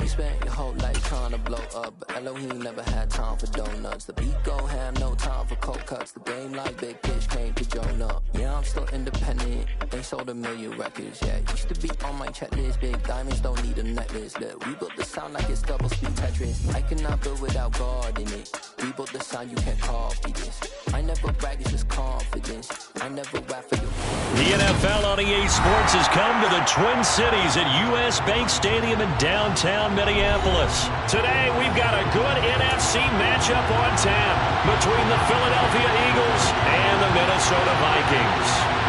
You spent your whole life trying to blow up, but Elohim never had time for donuts. The beat go ham, no time for cold cuts. The game like big fish came to Jonah. Yeah, I'm still independent. They sold 1 million records. Yeah, used to be on my checklist. Big diamonds don't need a necklace. Look, we built the sound like it's double speed Tetris. I cannot build without God in it. We built the sound, you can't copy this. I never brag, it's just confidence. I never rap for you. The NFL on EA Sports has come to the Twin Cities at US Bank Stadium in downtown Minneapolis. Today, we've got a good NFC matchup on tap between the Philadelphia Eagles and the Minnesota Vikings.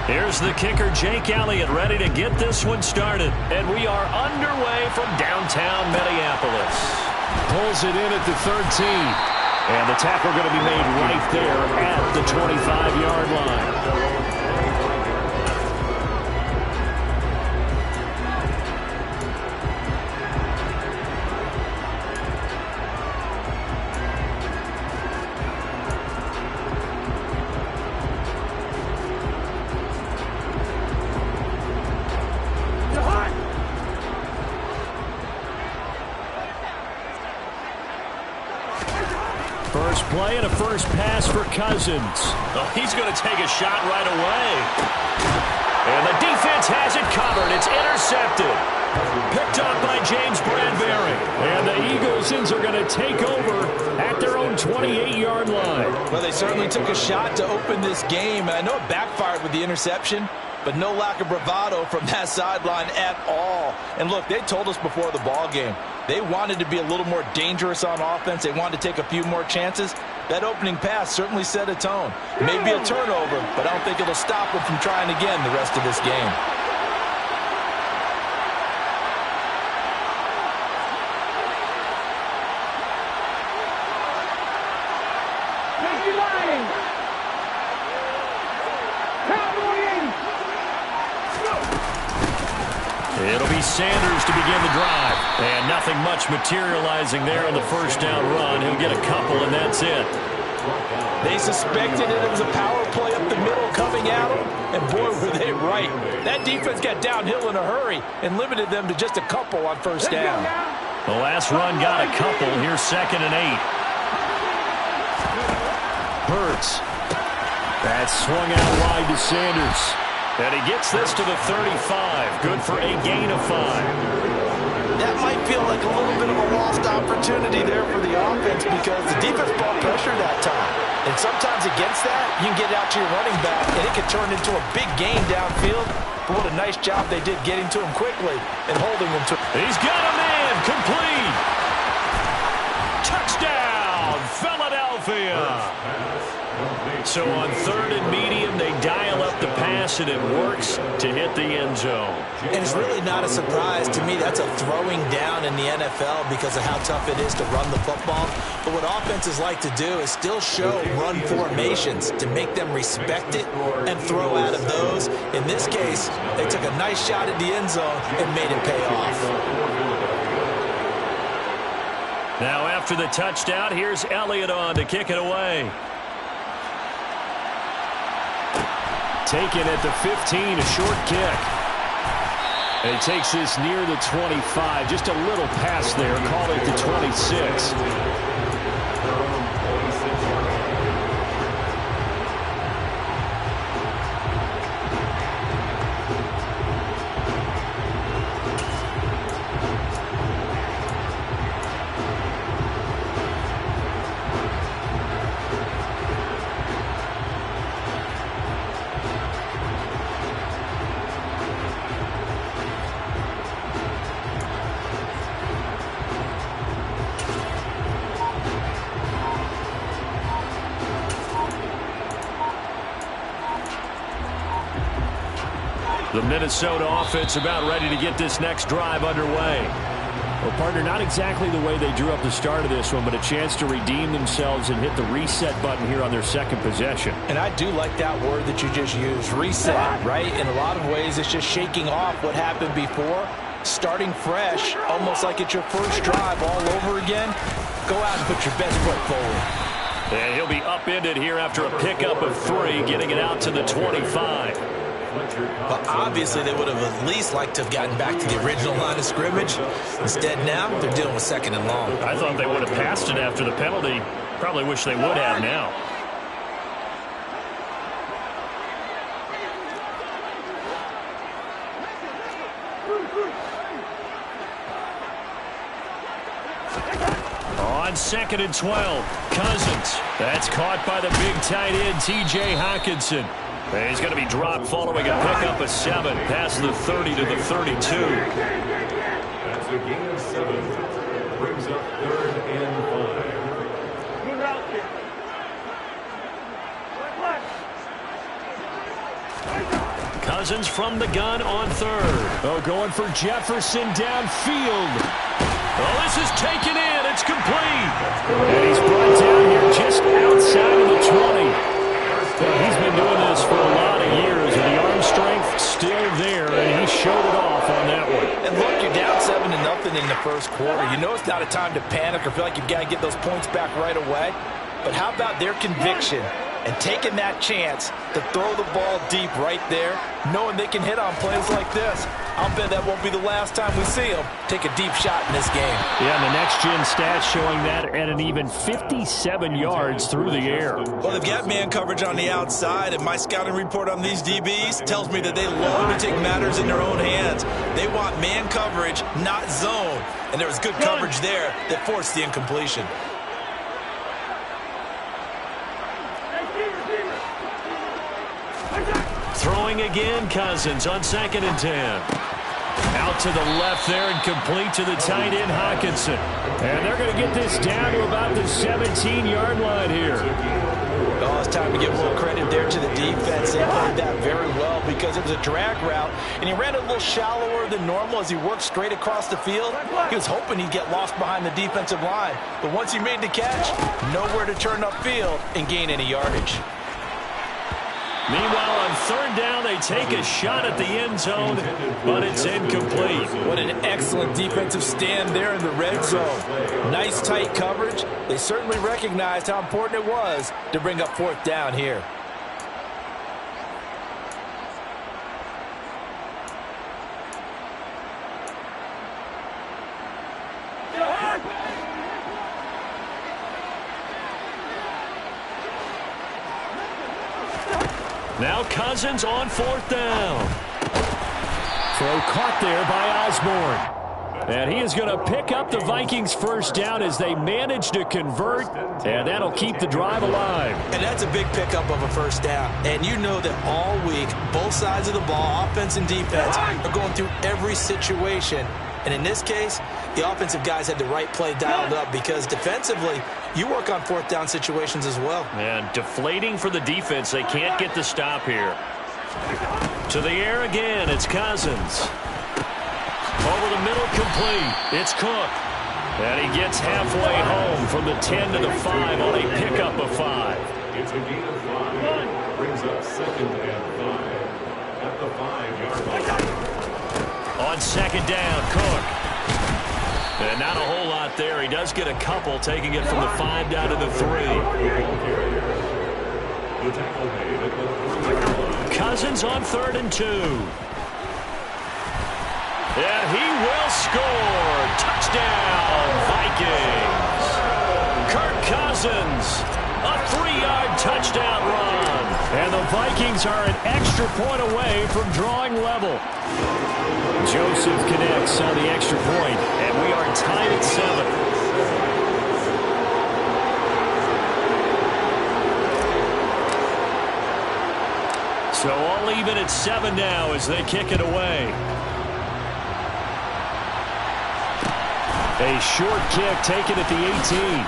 Here's the kicker, Jake Elliott, ready to get this one started. And we are underway from downtown Minneapolis. Pulls it in at the 13. And the tackle going to be made right there at the 25-yard line. First play and a first pass for Cousins. Oh, he's going to take a shot right away. And the defense has it covered. It's intercepted. Picked up by James Bradbury. And the Eagles are going to take over at their own 28-yard line. Well, they certainly took a shot to open this game. I know it backfired with the interception, but no lack of bravado from that sideline at all. And look, they told us before the ball game, they wanted to be a little more dangerous on offense. They wanted to take a few more chances. That opening pass certainly set a tone. Maybe a turnover, but I don't think it'll stop them from trying again the rest of this game. It'll be Sanders to begin the drive. And nothing much materializing there on the first down run. He'll get a couple, and that's it. They suspected it was a power play up the middle coming at them, and boy, were they right. That defense got downhill in a hurry and limited them to just a couple on first down. The last run got a couple. Here's 2nd and 8. Hurts. That's swung out wide to Sanders. And he gets this to the 35. Good for a gain of 5. That might feel like a little bit of a lost opportunity there for the offense because the defense brought pressure that time. And sometimes against that, you can get out to your running back, and it can turn into a big gain downfield. But what a nice job they did getting to him quickly and holding him to. He's got a man. Complete. Touchdown, Philadelphia. So on 3rd and medium, they dial up the pass, and it works to hit the end zone. And it's really not a surprise to me. That's a throwing down in the NFL because of how tough it is to run the football. But what offenses like to do is still show run formations to make them respect it and throw out of those. In this case, they took a nice shot at the end zone and made it pay off. Now after the touchdown, here's Elliott on to kick it away. Taken at the 15, a short kick. And he takes this near the 25. Just a little pass there. Call it the 26. The Minnesota offense about ready to get this next drive underway. Well, partner, not exactly the way they drew up the start of this one, but a chance to redeem themselves and hit the reset button here on their second possession. And I do like that word that you just used, reset, right? In a lot of ways, it's just shaking off what happened before, starting fresh, almost like it's your first drive all over again. Go out and put your best foot forward. And he'll be upended here after a pickup of 3, getting it out to the 25. But obviously they would have at least liked to have gotten back to the original line of scrimmage. Instead now, they're dealing with 2nd and long. I thought they would have passed it after the penalty. Probably wish they would have now. On 2nd and 12, Cousins. That's caught by the big tight end, T.J. Hockenson. He's going to be dropped following a pickup of 7, past the 30 to the 32. That's a gain of 7. Brings up 3rd and 5. Cousins from the gun on 3rd. Oh, going for Jefferson downfield. Oh, this is taken in. It's complete. And he's brought down here just outside of the 20. He's been doing this for a lot of years, and the arm strength still there, and he showed it off on that one. And look, you're down 7-0 in the first quarter. You know it's not a time to panic or feel like you've got to get those points back right away. But how about their conviction and taking that chance to throw the ball deep right there, knowing they can hit on plays like this? I'll bet that won't be the last time we see them take a deep shot in this game. Yeah, and the next-gen stats showing that at an even 57 yards through the air. Well, they've got man coverage on the outside, and my scouting report on these DBs tells me that they love to take matters in their own hands. They want man coverage, not zone. And there was good coverage there that forced the incompletion. Throwing again, Cousins on 2nd and 10. Out to the left there and complete to the tight end, Hockenson. And they're going to get this down to about the 17-yard line here. Oh, it's time to give a little credit there to the defense. They played that very well because it was a drag route, and he ran a little shallower than normal as he worked straight across the field. He was hoping he'd get lost behind the defensive line. But once he made the catch, nowhere to turn upfield and gain any yardage. Meanwhile, on 3rd down, they take a shot at the end zone, but it's incomplete. What an excellent defensive stand there in the red zone. Nice tight coverage. They certainly recognized how important it was to bring up 4th down here. Now Cousins on 4th down. Throw caught there by Osborne. And he is going to pick up the Vikings' first down as they manage to convert, and that'll keep the drive alive. And that's a big pickup of a first down. And you know that all week, both sides of the ball, offense and defense, are going through every situation. And in this case, the offensive guys had the right play dialed up because defensively, you work on 4th down situations as well. And deflating for the defense. They can't get the stop here. To the air again, it's Cousins. Over the middle, complete. It's Cook. And he gets halfway home from the 10 to the 5 on a pickup of 5. It's a gain of 5. Brings up 2nd and 5 at the 5-yard line. On 2nd down, Cook. And not a whole lot there. He does get a couple, taking it from the 5 down to the 3. Cousins on 3rd and 2. And he will score. Touchdown, Vikings. Kirk Cousins, a 3-yard touchdown run. And the Vikings are an extra point away from drawing level. Joseph connects on the extra point, and we are tied at 7. So all even at 7 now as they kick it away. A short kick taken at the 18.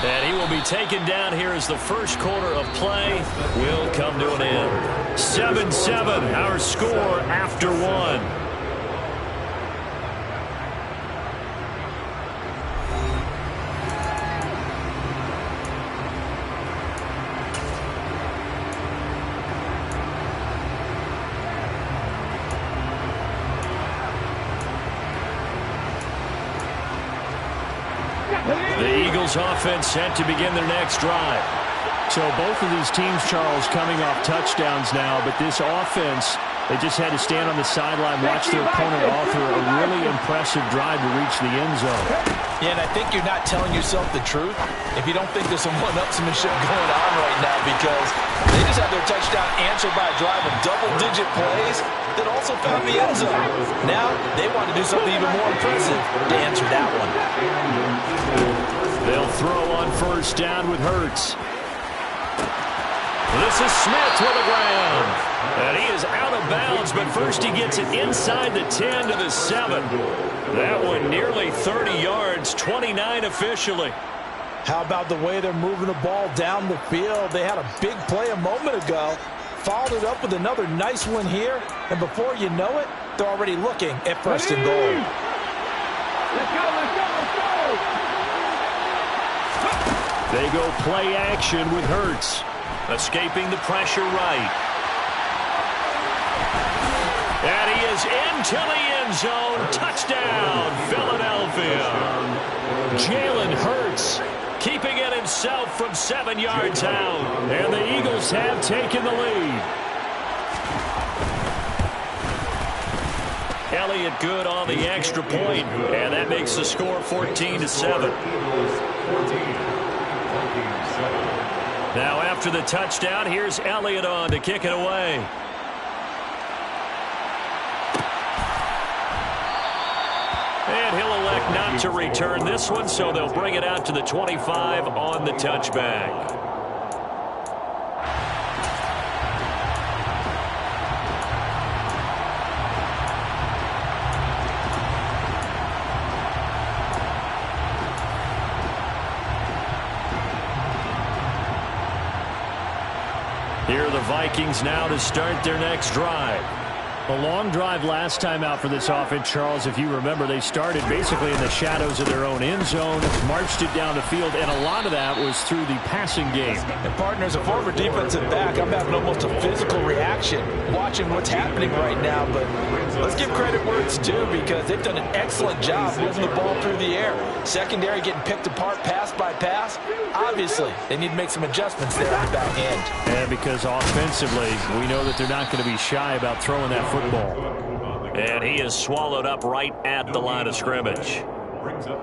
And he will be taken down here as the first quarter of play will come to an end. 7-7, our score after 1. Eagles offense set to begin their next drive. So both of these teams, Charles, coming off touchdowns now, but this offense, they just had to stand on the sideline, watch their opponent offer a really impressive drive to reach the end zone. Yeah, and I think you're not telling yourself the truth if you don't think there's some one-upsmanship going on right now, because they just had their touchdown answered by a drive of double-digit plays that also found the end zone. Now they want to do something even more impressive to answer that one. They'll throw on first down with Hurts. This is Smith with the ground. And he is out of bounds, but first he gets it inside the 10 to the 7. That one nearly 30 yards, 29 officially. How about the way they're moving the ball down the field? They had a big play a moment ago, followed it up with another nice one here, and before you know it, they're already looking at first and goal. Let's go, let's go, let's go! They go play action with Hurts. Escaping the pressure right. And he is into the end zone. Touchdown, Philadelphia. Jalen Hurts keeping it himself from 7 yards out. And the Eagles have taken the lead. Elliott good on the extra point, and that makes the score 14-7. Now after the touchdown, here's Elliott on to kick it away. And he'll elect not to return this one, so they'll bring it out to the 25 on the touchback. Here are the Vikings now to start their next drive. A long drive last time out for this offense, Charles. If you remember, they started basically in the shadows of their own end zone, marched it down the field, and a lot of that was through the passing game. And partner, as a former defensive back, I'm having almost a physical reaction watching what's happening right now. But let's give credit where it's due, because they've done an excellent job moving the ball through the air. Secondary getting picked apart pass by pass. Obviously, they need to make some adjustments there at the back end. And because offensively, we know that they're not going to be shy about throwing that football. And he is swallowed up right at the line of scrimmage.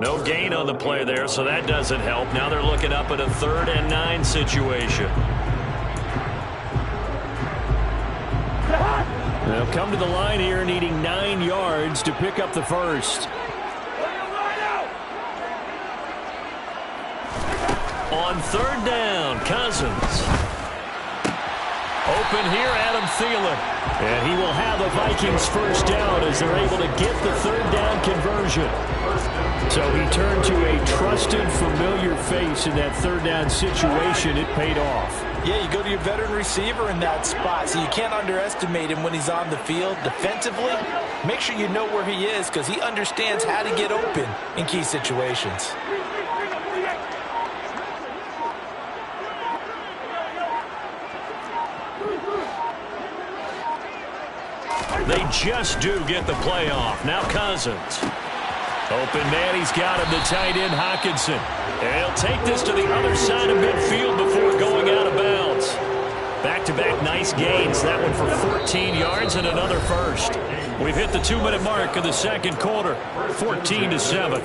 No gain on the play there, so that doesn't help. Now they're looking up at a 3rd and 9 situation. They'll come to the line here needing 9 yards to pick up the first. On 3rd down, Cousins. Open here, Adam Thielen. And he will have the Vikings first down as they're able to get the 3rd down conversion. So he turned to a trusted, familiar face in that 3rd down situation. It paid off. Yeah, you go to your veteran receiver in that spot, so you can't underestimate him when he's on the field. Defensively, make sure you know where he is, because he understands how to get open in key situations. They just do get the playoff. Now Cousins. Open man, he's got him, the tight end Hockenson. And he'll take this to the other side of midfield before going out of bounds. Back-to-back nice gains. That one for 14 yards and another first. We've hit the 2-minute mark of the second quarter. 14-7.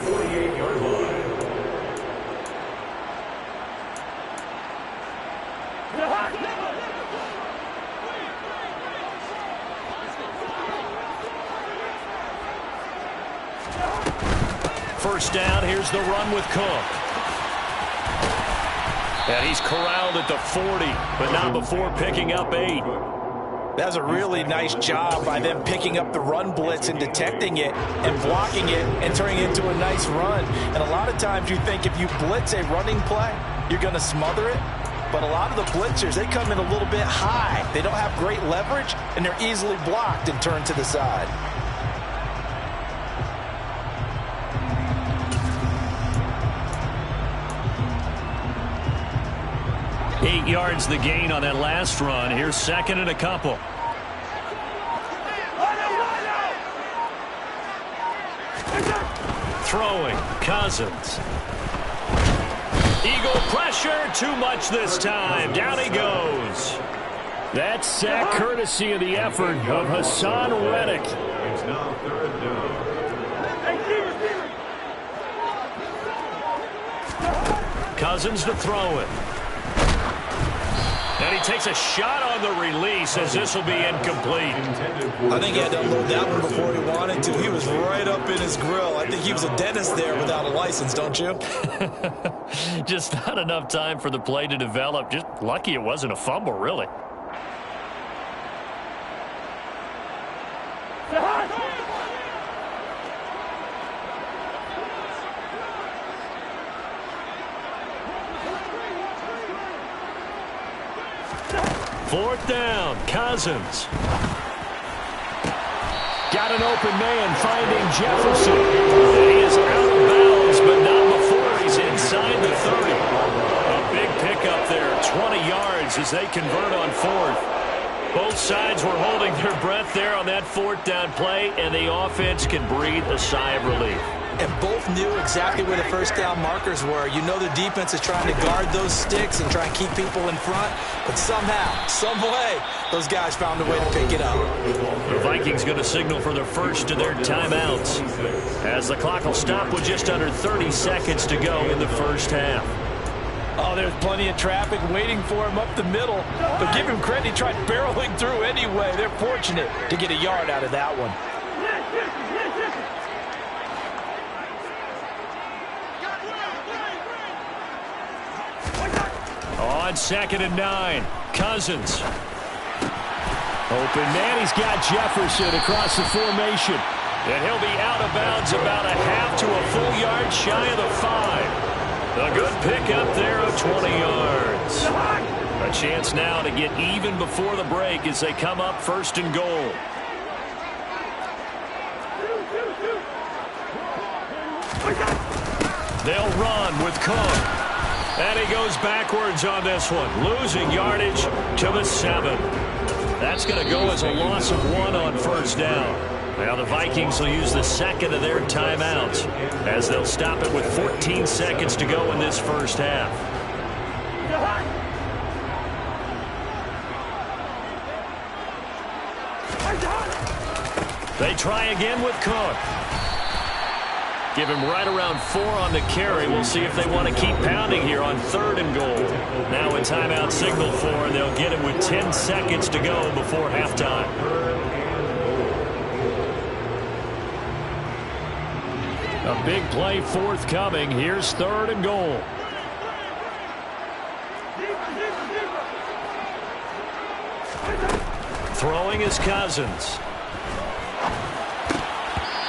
First down, here's the run with Cook. And he's corralled at the 40, but not before picking up 8. That's a really nice job by them picking up the run blitz and detecting it and blocking it and turning it into a nice run. And a lot of times you think if you blitz a running play, you're going to smother it. But a lot of the blitzers, they come in a little bit high. They don't have great leverage, and they're easily blocked and turned to the side. Eight yards the gain on that last run. Here's 2nd and a couple. Throwing, Cousins. Eagle pressure, too much this time. Down he goes. That sack courtesy of the effort of Hassan Reddick. It's now third down. Cousins to throw it. And he takes a shot on the release as this will be incomplete. I think he had to unload that one before he wanted to. He was right up in his grill. I think he was a dentist there without a license, don't you? Just not enough time for the play to develop. Just lucky it wasn't a fumble, really. Fourth down, Cousins. Got an open man finding Jefferson. And he is out of bounds, but not before he's inside the 30. A big pickup there, 20 yards as they convert on fourth. Both sides were holding their breath there on that fourth down play, and the offense can breathe a sigh of relief. And both knew exactly where the first down markers were. You know the defense is trying to guard those sticks and try and keep people in front. But somehow, some way, those guys found a way to pick it up. The Vikings going to signal for the first of their timeouts as the clock will stop with just under 30 seconds to go in the first half. Oh, there's plenty of traffic waiting for him up the middle. But give him credit, he tried barreling through anyway. They're fortunate to get a yard out of that one. On 2nd and 9, Cousins. Open man, he's got Jefferson across the formation. And he'll be out of bounds about a half to a full yard shy of the 5. A good pickup there of 20 yards. A chance now to get even before the break as they come up 1st and goal. They'll run with Cook. And he goes backwards on this one, losing yardage to the 7. That's going to go as a loss of 1 on 1st down. Now the Vikings will use the second of their timeouts as they'll stop it with 14 seconds to go in this first half. They try again with Cook. Give him right around 4 on the carry. We'll see if they want to keep pounding here on 3rd and goal. Now a timeout signal for, and they'll get him with 10 seconds to go before halftime. A big play forthcoming. Here's 3rd and goal. Throwing is Cousins.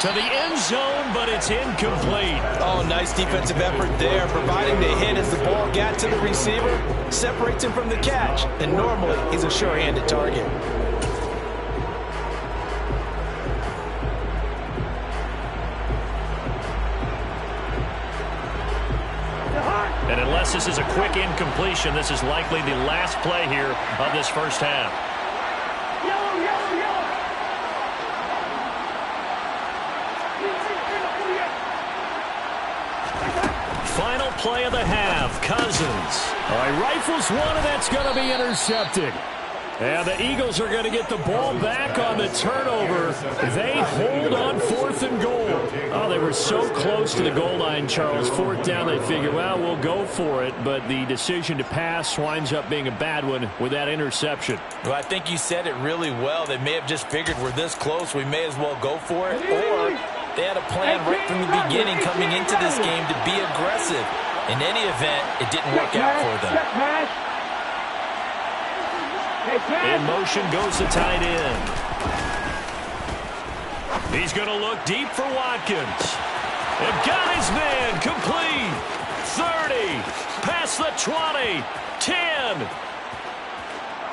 To the end zone, but it's incomplete. Oh, nice defensive effort there, providing the hit as the ball got to the receiver, separates him from the catch, and normally he's a sure-handed target. And unless this is a quick incompletion, this is likely the last play here of this first half. Final play of the half, Cousins. All right, rifles one, and that's going to be intercepted. And the Eagles are going to get the ball back on the turnover. They hold on 4th and goal. Oh, they were so close to the goal line, Charles. 4th down, they figure, well, we'll go for it. But the decision to pass winds up being a bad one with that interception. Well, I think you said it really well. They may have just figured we're this close, we may as well go for it. Or they had a plan right from the beginning coming into this game to be aggressive. In any event, it didn't work out for them. In motion goes the tight end. He's going to look deep for Watkins. And got his man complete. 30, past the 20, 10.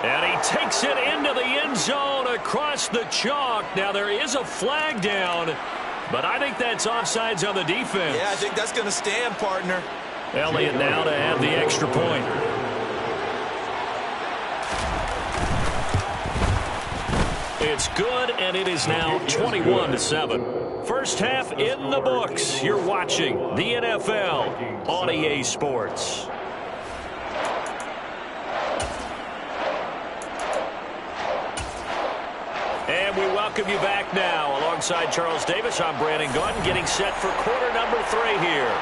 And he takes it into the end zone across the chalk. Now there is a flag down, but I think that's offsides on the defense. Yeah, I think that's going to stand, partner. Elliott now to add the extra point. It's good, and it is now 21-7. First half in the books. You're watching the NFL on EA Sports. welcome you back now. Alongside Charles Davis, I'm Brandon Gunn, getting set for quarter number 3 here.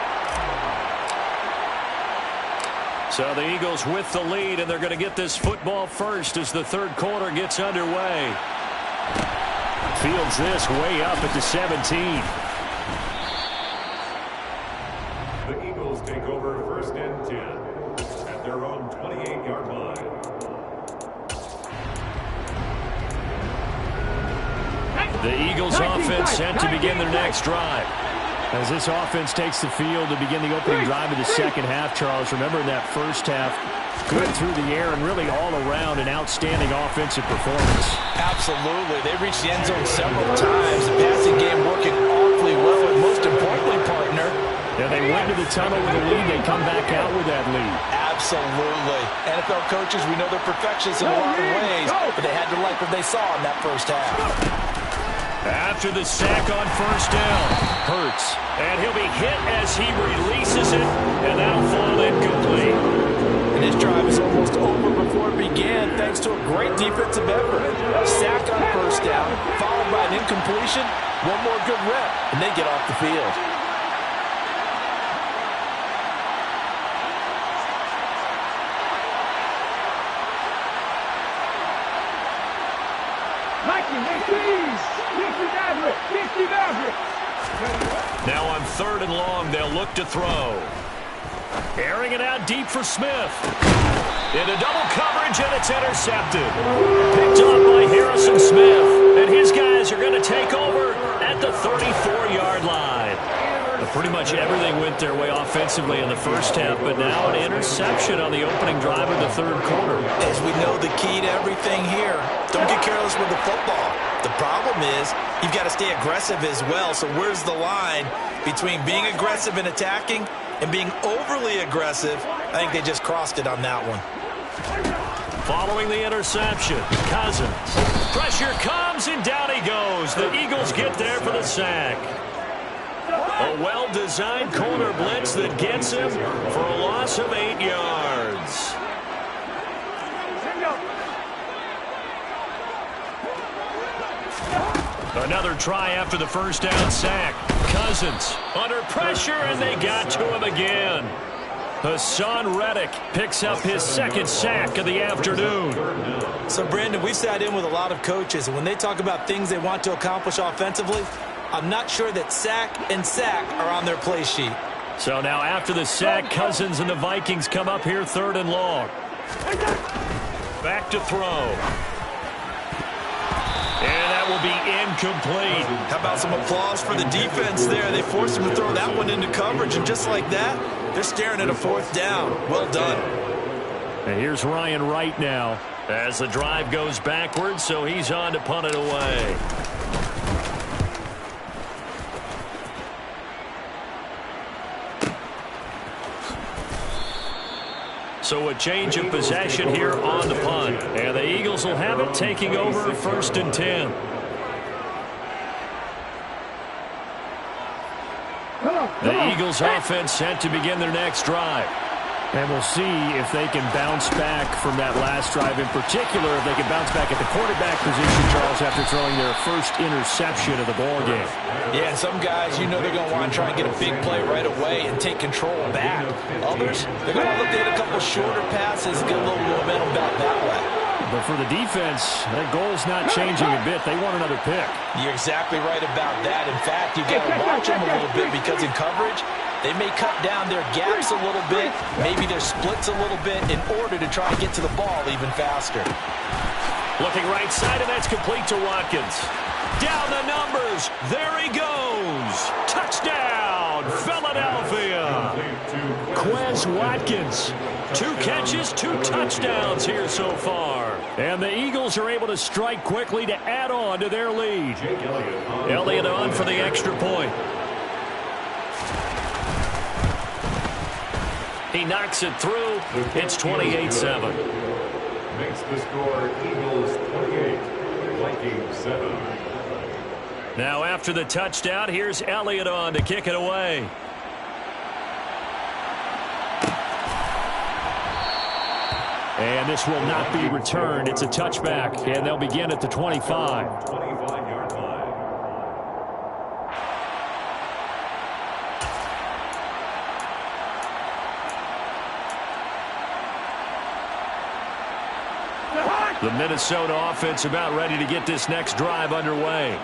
So the Eagles with the lead, and they're going to get this football first as the third quarter gets underway. Fields this way up at the 17. The Eagles take over first and 10 at their own 28-yard line. The Eagles offense set to begin their next drive. As this offense takes the field to begin the opening drive of the second half, Charles, remember in that first half, good through the air and really all around an outstanding offensive performance. Absolutely. They reached the end zone several times. The passing game working awfully well, and most importantly, partner. Yeah, they went to the tunnel with a lead. They come back out with that lead. Absolutely. NFL coaches, we know they're perfectionists in a lot of ways, but they had to like what they saw in that first half. After the sack on first down, Hurts. And he'll be hit as he releases it, and that'll fall incomplete. And this drive is almost over before it began, thanks to a great defensive effort. A sack on first down, followed by an incompletion, one more good rep, and they get off the field. Now on 3rd and long, they'll look to throw. Airing it out deep for Smith. Into double coverage, and it's intercepted. Picked off by Harrison Smith. And his guys are going to take over at the 34-yard line. Pretty much everything went their way offensively in the first half, but now an interception on the opening drive of the third quarter. As we know, the key to everything here, don't get careless with the football. The problem is you've got to stay aggressive as well. So where's the line between being aggressive and attacking and being overly aggressive? I think they just crossed it on that one. Following the interception, Cousins. Pressure comes, and down he goes. The Eagles get there for the sack. A well-designed corner blitz that gets him for a loss of 8 yards. Another try after the first down sack. Cousins under pressure, and they got to him again. Hassan Reddick picks up his second sack of the afternoon. So, Brandon, we sat in with a lot of coaches, and when they talk about things they want to accomplish offensively, I'm not sure that sack and sack are on their play sheet. So now after the sack, Cousins and the Vikings come up here 3rd and long. Back to throw. And that will be incomplete. How about some applause for the defense there? They forced him to throw that one into coverage, and just like that, they're staring at a 4th down. Well done. And here's Ryan Wright now. As the drive goes backwards, so he's on to punt it away. So a change of possession here on the punt. And the Eagles will have it, taking over 1st and 10. The Eagles offense set to begin their next drive. And we'll see if they can bounce back from that last drive. In particular, if they can bounce back at the quarterback position, Charles, after throwing their first interception of the ballgame. Yeah, and some guys, you know they're going to want to try and get a big play right away and take control back. Others, they're going to look to hit a couple shorter passes and get a little momentum back that way. But for the defense, their goal's not changing a bit. They want another pick. You're exactly right about that. In fact, you've got to watch them a little bit because in coverage, they may cut down their gaps a little bit, maybe their splits a little bit in order to try and get to the ball even faster. Looking right side, and that's complete to Watkins. Down the numbers. There he goes. Touchdown, Philadelphia. Quez Watkins. 2 catches, 2 touchdowns here so far. And the Eagles are able to strike quickly to add on to their lead. Elliott on for the extra point. He knocks it through. It's 28-7. Makes the score Eagles 28, Vikings 7. Now after the touchdown, here's Elliott on to kick it away. And this will not be returned. It's a touchback, and they'll begin at the 25. The Minnesota offense about ready to get this next drive underway.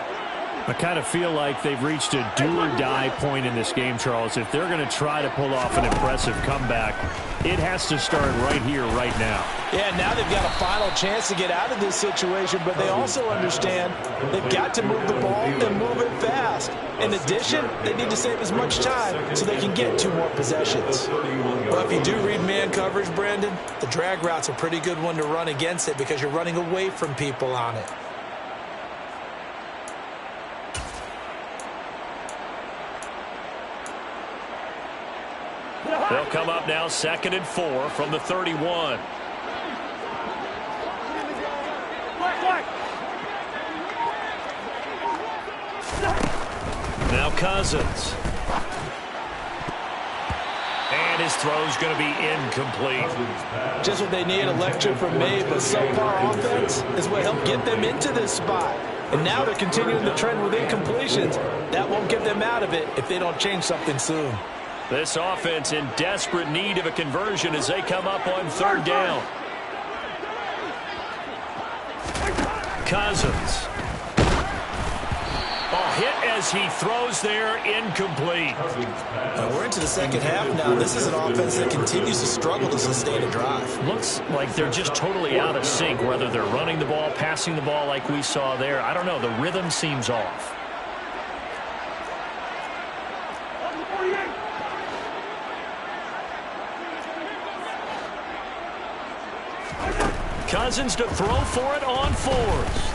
I kind of feel like they've reached a do-or-die point in this game, Charles. If they're going to try to pull off an impressive comeback, it has to start right here, right now. Yeah, now they've got a final chance to get out of this situation, but they also understand they've got to move the ball and move it fast. In addition, they need to save as much time so they can get 2 more possessions. Well, if you do read man coverage, Brandon, the drag route's a pretty good one to run against it because you're running away from people on it. They'll come up now 2nd and 4 from the 31. Now Cousins. And his throw's going to be incomplete. Just what they need, a lecture from me, but subpar offense is what helped get them into this spot. And now they're continuing the trend with incompletions. That won't get them out of it if they don't change something soon. This offense in desperate need of a conversion as they come up on 3rd down. Cousins. Hit as he throws there, incomplete. We're into the second half now. This is an offense that continues to struggle to sustain a drive. Looks like they're just totally out of sync, whether they're running the ball, passing the ball like we saw there. I don't know. The rhythm seems off. Cousins to throw for it on 4th.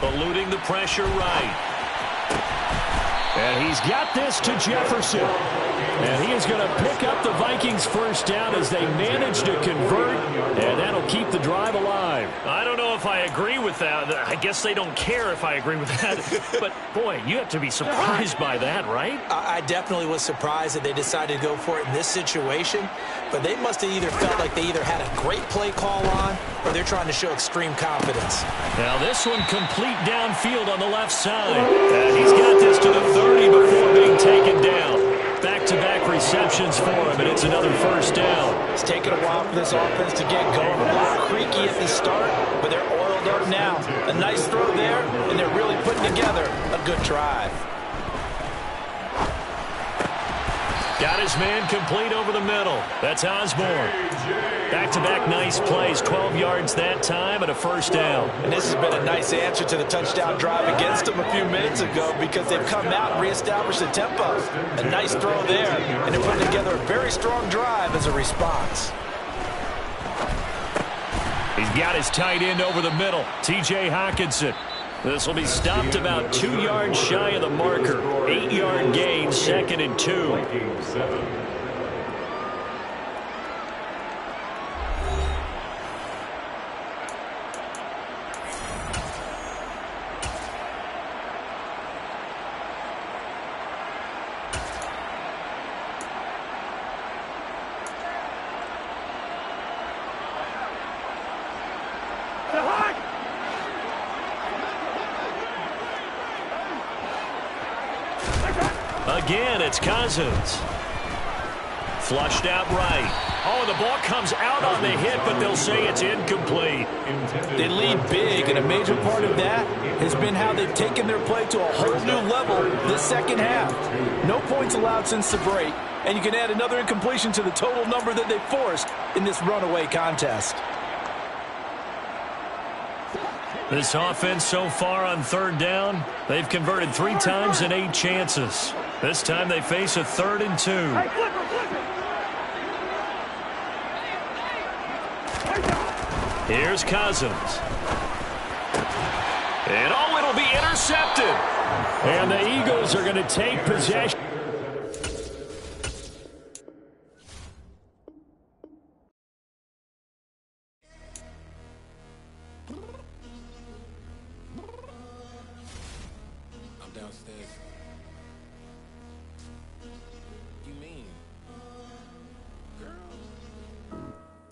Eluding the pressure right. And he's got this to Jefferson. And he is going to pick up the Vikings' first down as they manage to convert. And that'll keep the drive alive. I don't know if I agree with that. I guess they don't care if I agree with that. But, boy, you have to be surprised by that, right? I definitely was surprised that they decided to go for it in this situation. But they must have either felt like they either had a great play call on or they're trying to show extreme confidence. Now this one complete downfield on the left side. And he's got this to the 30 before being taken down. Back-to-back receptions for him, and it's another first down. It's taken a while for this offense to get going. A little creaky at the start, but they're oiled up now. A nice throw there, and they're really putting together a good drive. Got his man complete over the middle. That's Osborne. Back-to-back nice plays, 12 yards that time and a first down. And this has been a nice answer to the touchdown drive against them a few minutes ago because they've come out and reestablished the tempo. A nice throw there, and they're putting together a very strong drive as a response. He's got his tight end over the middle, T.J. Hockenson. This will be stopped about 2 yards shy of the marker. 8-yard gain, 2nd and 2. Again, it's Cousins. Flushed out right. Oh, the ball comes out on the hit, but they'll say it's incomplete. They lead big, and a major part of that has been how they've taken their play to a whole new level this second half. No points allowed since the break, and you can add another incompletion to the total number that they forced in this runaway contest. This offense so far on 3rd down, they've converted 3 times in 8 chances. This time they face a 3rd and 2. Here's Cousins. And oh, it'll be intercepted. And the Eagles are going to take possession.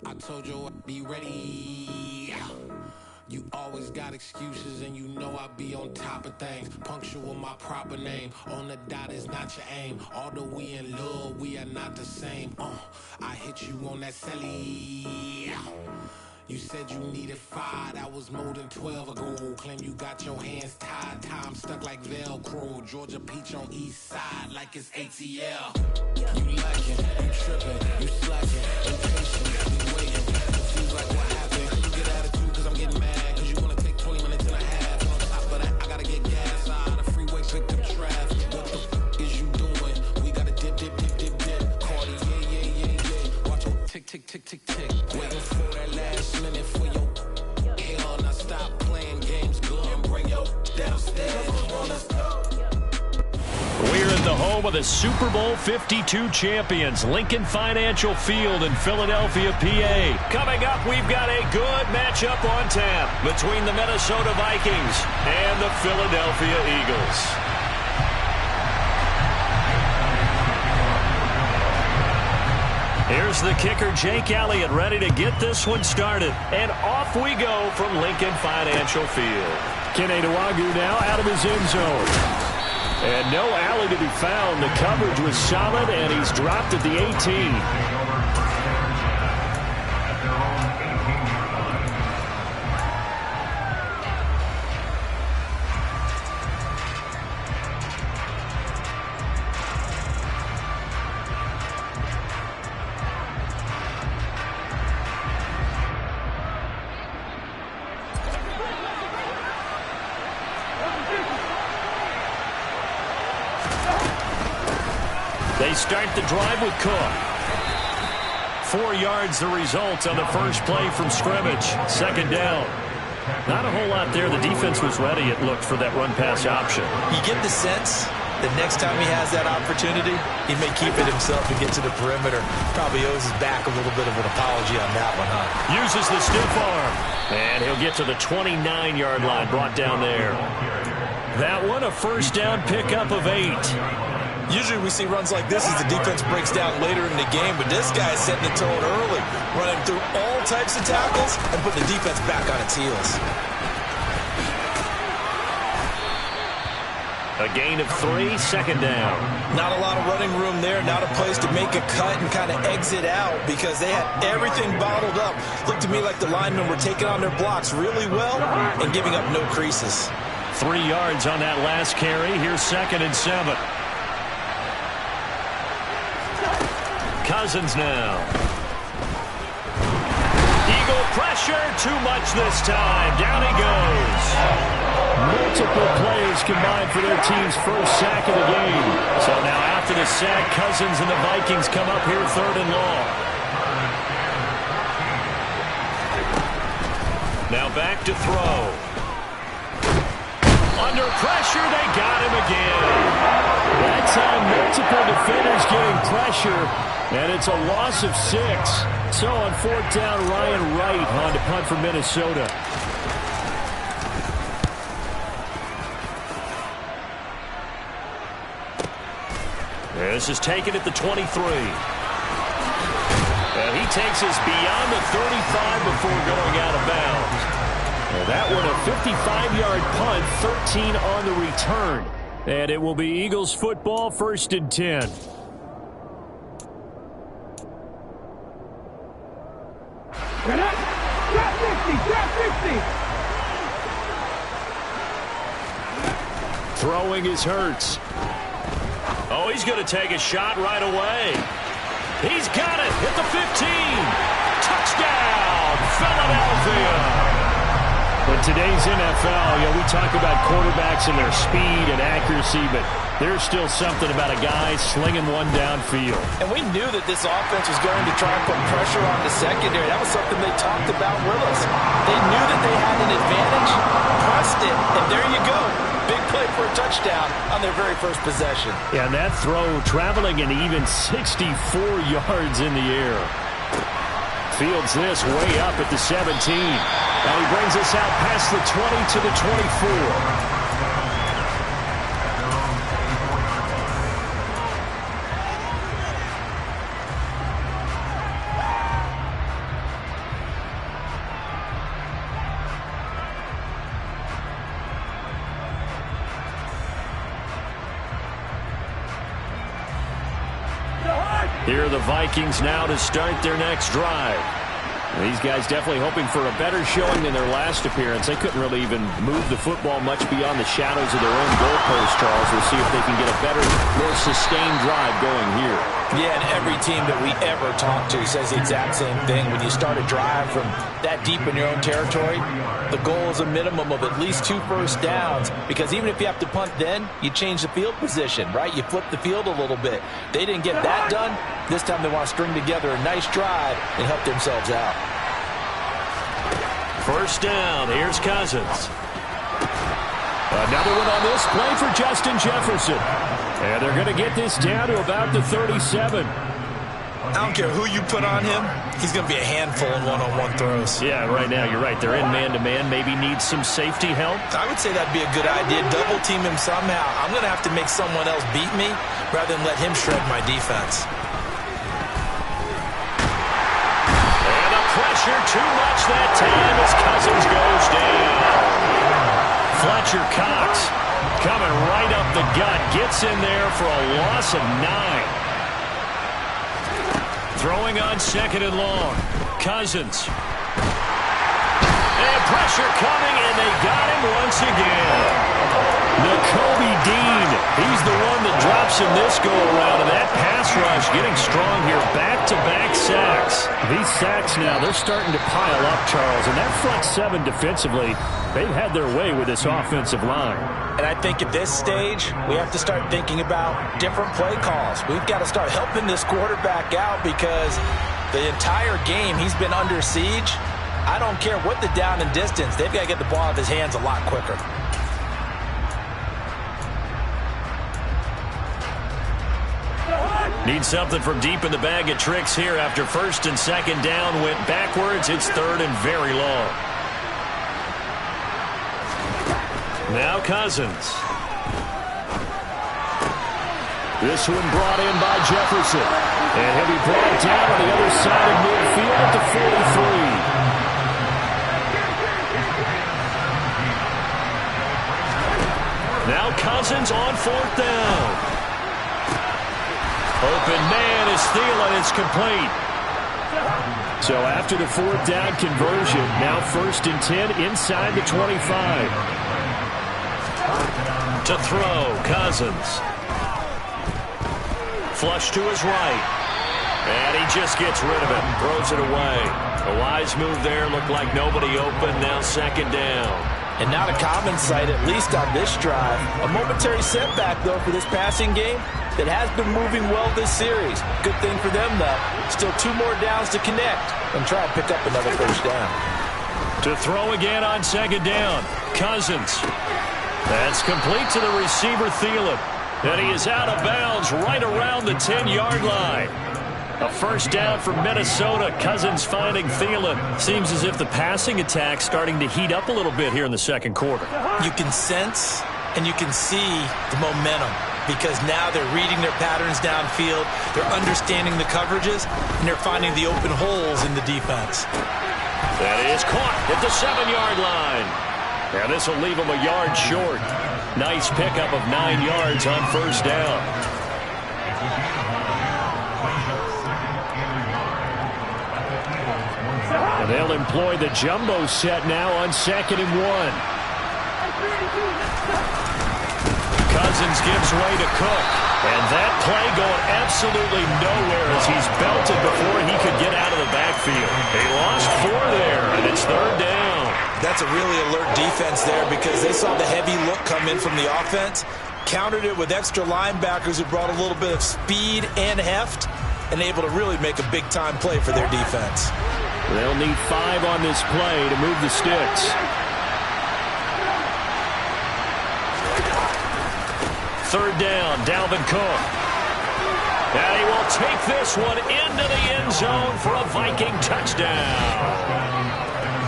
I told you I'd be ready. You always got excuses and you know I be on top of things. Punctual my proper name. On the dot is not your aim. Although we in love, we are not the same. I hit you on that celly. You said you needed 5, that was more than 12 ago. Claim you got your hands tied, time stuck like Velcro. Georgia Peach on east side like it's ATL. You lacking, you tripping, you slacking, impatient, you waiting. Confused like what happened. You get attitude cause I'm getting mad. Cause you wanna take 20 minutes and a half. And on top of that, I gotta get gas out of the freeway, picked up traffic. What the f is you doing? We gotta dip. Cardi, yeah. Watch your tick. Waiting for that last minute for your hell. Now stop playing games, go and bring your downstairs. We're in the home of the Super Bowl 52 champions, Lincoln Financial Field in Philadelphia, PA. Coming up, we've got a good matchup on tap between the Minnesota Vikings and the Philadelphia Eagles. Here's the kicker, Jake Elliott, ready to get this one started. And off we go from Lincoln Financial Field. Kene Nwangwu now out of his end zone. And no alley to be found. The coverage was solid, and he's dropped at the 18. They start the drive with Cook. 4 yards the result on the first play from scrimmage. Second down. Not a whole lot there. The defense was ready, it looked, for that run-pass option. You get the sense that next time he has that opportunity, he may keep it himself and get to the perimeter. Probably owes his back a little bit of an apology on that one, huh? Uses the stiff arm. And he'll get to the 29-yard line, brought down there. That one, a first down pickup of 8. Usually we see runs like this as the defense breaks down later in the game, but this guy is setting the tone early, running through all types of tackles and putting the defense back on its heels. A gain of 3, second down. Not a lot of running room there, not a place to make a cut and kind of exit out because they had everything bottled up. Looked to me like the linemen were taking on their blocks really well and giving up no creases. 3 yards on that last carry. Here's 2nd and 7. Cousins now. Eagle pressure, too much this time. Down he goes. Multiple plays combined for their team's first sack of the game. So now after the sack, Cousins and the Vikings come up here 3rd and long. Now back to throw. Under pressure, they got him again. That time, multiple defenders getting pressure, and it's a loss of 6. So on 4th down, Ryan Wright on to punt for Minnesota. This is taken at the 23. And he takes us beyond the 35 before going out of bounds. And that one, a 55-yard punt, 13 on the return. And it will be Eagles football, 1st and 10. Drop 50. Throwing is Hurts. Oh, he's going to take a shot right away. He's got it at the 15. Touchdown, Philadelphia. In today's NFL, we talk about quarterbacks and their speed and accuracy, but there's still something about a guy slinging one downfield. And we knew that this offense was going to try and put pressure on the secondary. That was something they talked about with us. They knew that they had an advantage, pressed it, and there you go. Big play for a touchdown on their very first possession. Yeah, and that throw traveling an even 64 yards in the air. Fields this way up at the 17. Now he brings us out past the 20 to the 24. Here are the Vikings now to start their next drive. These guys definitely hoping for a better showing than their last appearance. They couldn't really even move the football much beyond the shadows of their own goalpost, Charles. We'll see if they can get a better, more sustained drive going here. Yeah, and every team that we ever talk to says the exact same thing. When you start a drive from that deep in your own territory, the goal is a minimum of at least 2 first downs, because even if you have to punt then, you change the field position, right? You flip the field a little bit. They didn't get that done. This time they want to string together a nice drive and help themselves out. First down, here's Cousins. Another one on this play for Justin Jefferson. And they're going to get this down to about the 37. I don't care who you put on him, he's going to be a handful in one-on-one throws. Yeah, right now, you're right. They're in man-to-man, maybe needs some safety help. I would say that'd be a good idea. Double team him somehow. I'm going to have to make someone else beat me rather than let him shred my defense. And the pressure too much that time as Cousins goes down. Fletcher Cox coming right up the gut, gets in there for a loss of 9. Throwing on 2nd and long. Cousins. And pressure coming, and they got him once again. Nakobe Dean, he's the one that drops him this go-around, and that pass rush getting strong here. Back-to-back sacks. These sacks now, they're starting to pile up, Charles, and that front 7 defensively, they've had their way with this offensive line. And I think at this stage, we have to start thinking about different play calls. We've got to start helping this quarterback out because the entire game he's been under siege. I don't care what the down and distance, they've got to get the ball out of his hands a lot quicker. Need something from deep in the bag of tricks here after 1st and 2nd down went backwards. It's 3rd and very long. Now Cousins. This one brought in by Jefferson. And he'll be brought down on the other side of midfield at the 43. Now Cousins on 4th down. Open man is Thielen. It's complete. So after the 4th down conversion, now 1st and 10 inside the 25. To throw, Cousins. Flush to his right. And he just gets rid of it. Throws it away. A wise move there. Looked like nobody open. Now 2nd down. And not a common sight, at least on this drive. A momentary setback, though, for this passing game that has been moving well this series. Good thing for them, though. Still 2 more downs to connect and try to pick up another first down. To throw again on 2nd down. Cousins. That's complete to the receiver, Thielen. And he is out of bounds right around the 10-yard line. A first down for Minnesota. Cousins finding Thielen. Seems as if the passing attack's starting to heat up a little bit here in the 2nd quarter. You can sense and you can see the momentum because now they're reading their patterns downfield. They're understanding the coverages, and they're finding the open holes in the defense. That is caught at the 7-yard line. And this will leave them a yard short. Nice pickup of 9 yards on 1st down. And they'll employ the jumbo set now on 2nd and 1. Cousins gives way to Cook. And that play going absolutely nowhere as he's belted before he could get out of the backfield. They lost 4 there, and it's 3rd down. That's a really alert defense there because they saw the heavy look come in from the offense, countered it with extra linebackers who brought a little bit of speed and heft, and able to really make a big-time play for their defense. They'll need 5 on this play to move the sticks. 3rd down, Dalvin Cook. And he will take this one into the end zone for a Viking touchdown.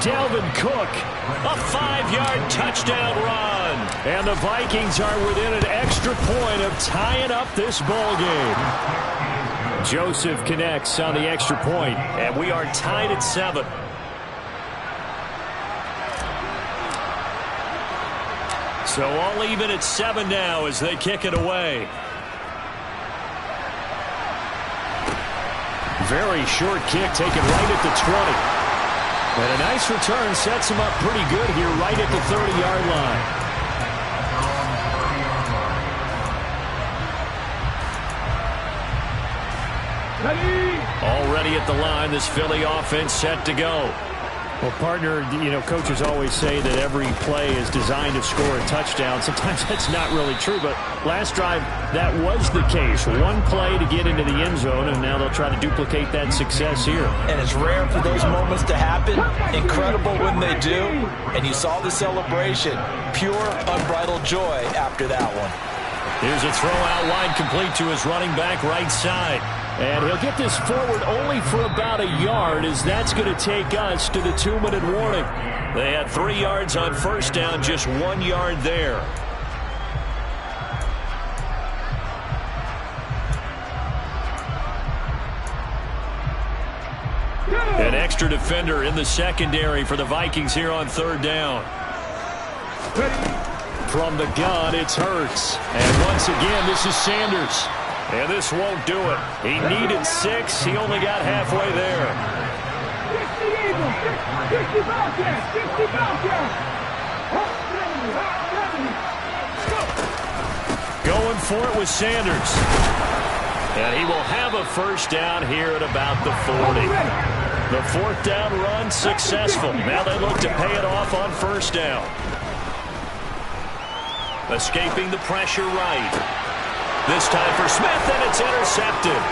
Dalvin Cook, a 5-yard touchdown run. And the Vikings are within an extra point of tying up this ball game. Joseph connects on the extra point, and we are tied at 7. So all even at 7 now as they kick it away. Very short kick taken right at the 20. And a nice return sets him up pretty good here right at the 30-yard line. Already at the line, this Philly offense set to go. Well, partner, coaches always say that every play is designed to score a touchdown. Sometimes that's not really true, but last drive, that was the case. One play to get into the end zone, and now they'll try to duplicate that success here. And it's rare for those moments to happen. Incredible when they do. And you saw the celebration. Pure, unbridled joy after that one. Here's a throw out wide, complete to his running back right side. And he'll get this forward only for about a yard, as that's going to take us to the 2-minute warning. They had 3 yards on first down, just 1 yard there. An extra defender in the secondary for the Vikings here on third down. From the gun, it's Hurts. And once again, this is Sanders. And this won't do it. He needed 6. He only got halfway there. 60 Going for it with Sanders. And he will have a first down here at about the 40. The 4th down run successful. Now they look to pay it off on first down. Escaping the pressure right. This time for Smith, and it's intercepted.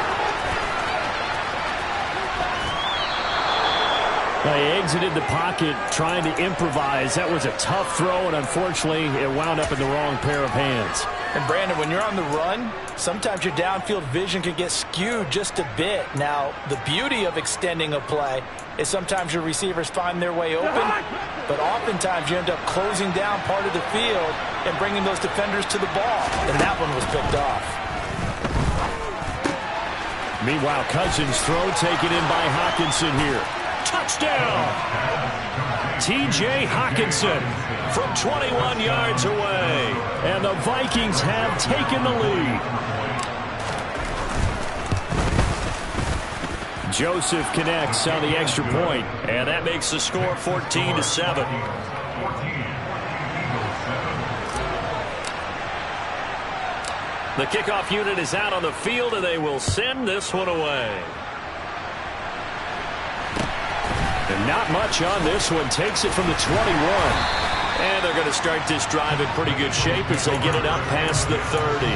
They exited the pocket trying to improvise. That was a tough throw, and unfortunately, it wound up in the wrong pair of hands. And Brandon, when you're on the run, sometimes your downfield vision can get skewed just a bit. Now, the beauty of extending a play is sometimes your receivers find their way open, but oftentimes you end up closing down part of the field and bringing those defenders to the ball. And that one was picked off. Meanwhile, Cousins' throw taken in by Hockenson here. Touchdown! T.J. Hockenson from 21 yards away. And the Vikings have taken the lead. Joseph connects on the extra point, and that makes the score 14-7. The kickoff unit is out on the field, and they will send this one away. And not much on this one. Takes it from the 21. And they're going to start this drive in pretty good shape as they get it up past the 30.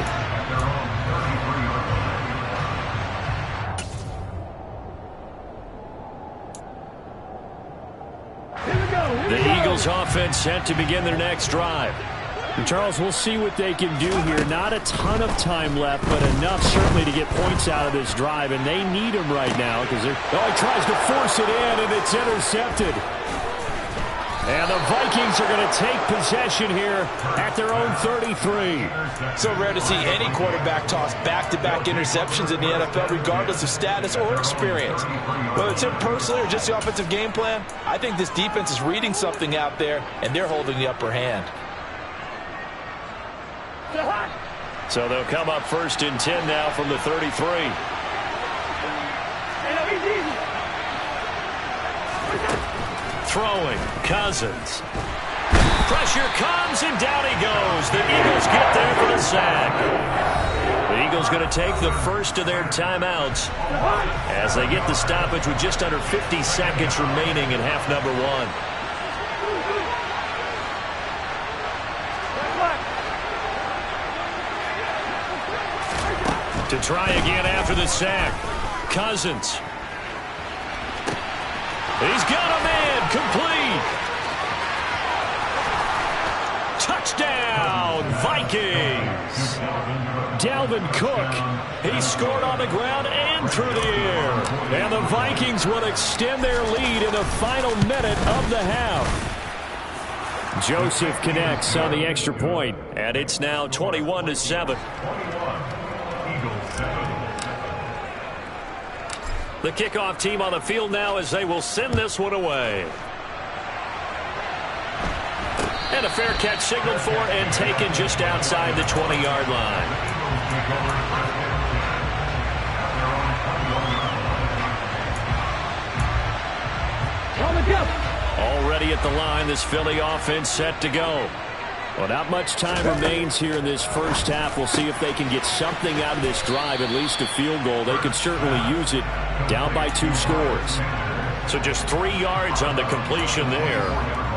The Eagles offense set to begin their next drive. And Charles, we'll see what they can do here. Not a ton of time left, but enough certainly to get points out of this drive, and they need them right now because he tries to force it in, and it's intercepted. And the Vikings are going to take possession here at their own 33. So rare to see any quarterback toss back-to-back interceptions in the NFL, regardless of status or experience. Whether it's him personally or just the offensive game plan, I think this defense is reading something out there, and they're holding the upper hand. So they'll come up 1st and 10 now from the 33. Throwing, Cousins. Pressure comes, and down he goes. The Eagles get there for the sack. The Eagles going to take the first of their timeouts as they get the stoppage with just under 50 seconds remaining in half number 1. To try again after the sack. Cousins. He's got a man. Complete. Touchdown, Vikings. Dalvin Cook. He scored on the ground and through the air. And the Vikings will extend their lead in the final minute of the half. Joseph connects on the extra point, and it's now 21-7. The kickoff team on the field now as they will send this one away. And a fair catch signaled for and taken just outside the 20-yard line. Already at the line, this Philly offense set to go. Well, not much time remains here in this first half. We'll see if they can get something out of this drive, at least a field goal. They could certainly use it down by 2 scores. So just 3 yards on the completion there,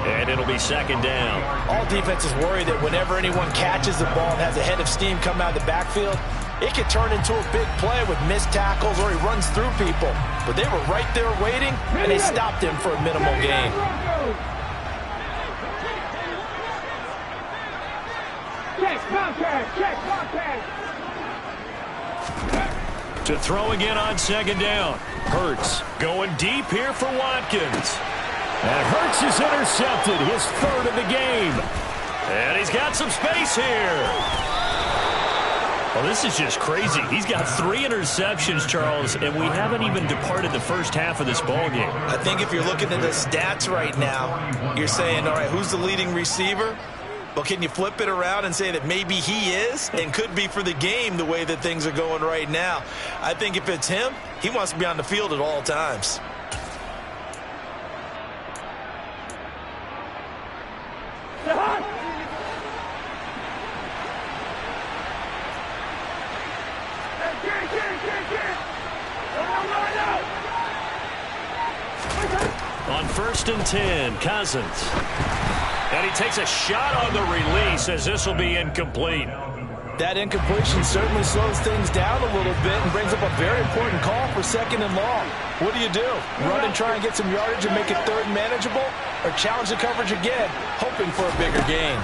and it'll be second down. All defenses worry that whenever anyone catches the ball and has a head of steam come out of the backfield, it could turn into a big play with missed tackles or he runs through people. But they were right there waiting, and they stopped him for a minimal gain. To throw again on second down. Hurts Going deep here for Watkins. And Hurts is intercepted, his 3rd of the game. And he's got some space here. Well, this is just crazy. He's got 3 interceptions, Charles, and we haven't even departed the first half of this ballgame. I think if you're looking at the stats right now, you're saying, all right, who's the leading receiver? Well, can you flip it around and say that maybe he is and could be for the game the way that things are going right now? I think if it's him, he wants to be on the field at all times. On 1st and 10, Cousins. And he takes a shot on the release as this will be incomplete. That incompletion certainly slows things down a little bit and brings up a very important call for 2nd and long. What do? Run and try and get some yardage and make it 3rd and manageable? Or challenge the coverage again, hoping for a bigger gain?